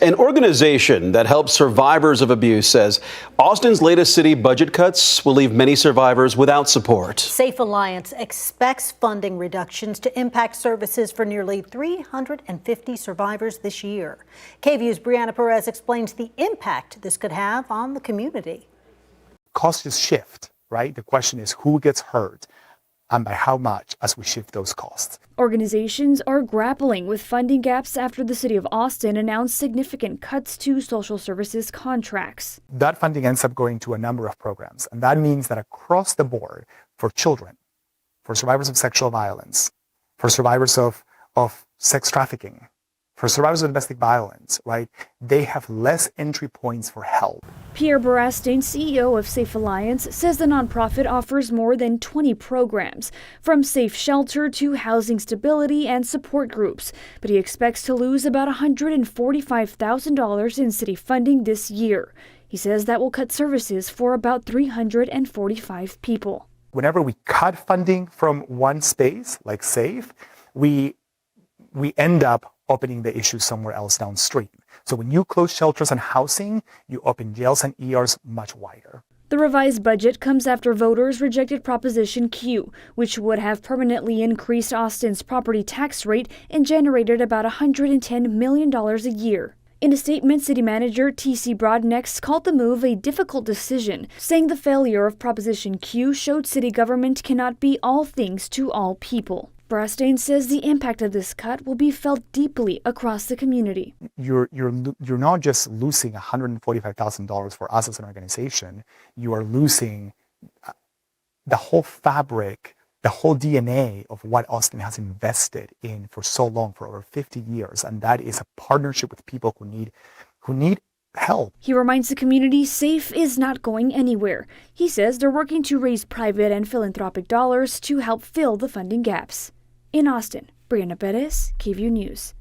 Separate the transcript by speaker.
Speaker 1: An organization that helps survivors of abuse says Austin's latest city budget cuts will leave many survivors without support.
Speaker 2: Safe Alliance expects funding reductions to impact services for nearly 350 survivors this year. KVUE's Brianna Perez explains the impact this could have on the community.
Speaker 3: Costs just shift, right? The question is who gets hurt and by how much as we shift those costs.
Speaker 4: Organizations are grappling with funding gaps after the city of Austin announced significant cuts to social services contracts.
Speaker 3: That funding ends up going to a number of programs, and that means that across the board, for children, for survivors of sexual violence, for survivors of sex trafficking, for survivors of domestic violence, right, they have less entry points for help.
Speaker 4: Pierre Barastain, CEO of Safe Alliance, says the nonprofit offers more than 20 programs, from safe shelter to housing stability and support groups. But he expects to lose about $145,000 in city funding this year. He says that will cut services for about 345 people.
Speaker 3: Whenever we cut funding from one space, like SAFE, we end up opening the issue somewhere else downstream. So when you close shelters and housing, you open jails and ERs much wider.
Speaker 4: The revised budget comes after voters rejected Proposition Q, which would have permanently increased Austin's property tax rate and generated about $110 million a year. In a statement, City Manager T.C. Broadnex called the move a difficult decision, saying the failure of Proposition Q showed city government cannot be all things to all people. Barastain says the impact of this cut will be felt deeply across the community.
Speaker 3: You're not just losing $145,000 for us as an organization. You are losing the whole fabric, the whole DNA of what Austin has invested in for so long, for over 50 years, and that is a partnership with people who need help.
Speaker 4: He reminds the community SAFE is not going anywhere. He says they're working to raise private and philanthropic dollars to help fill the funding gaps. In Austin, Brianna Perez, KVUE News.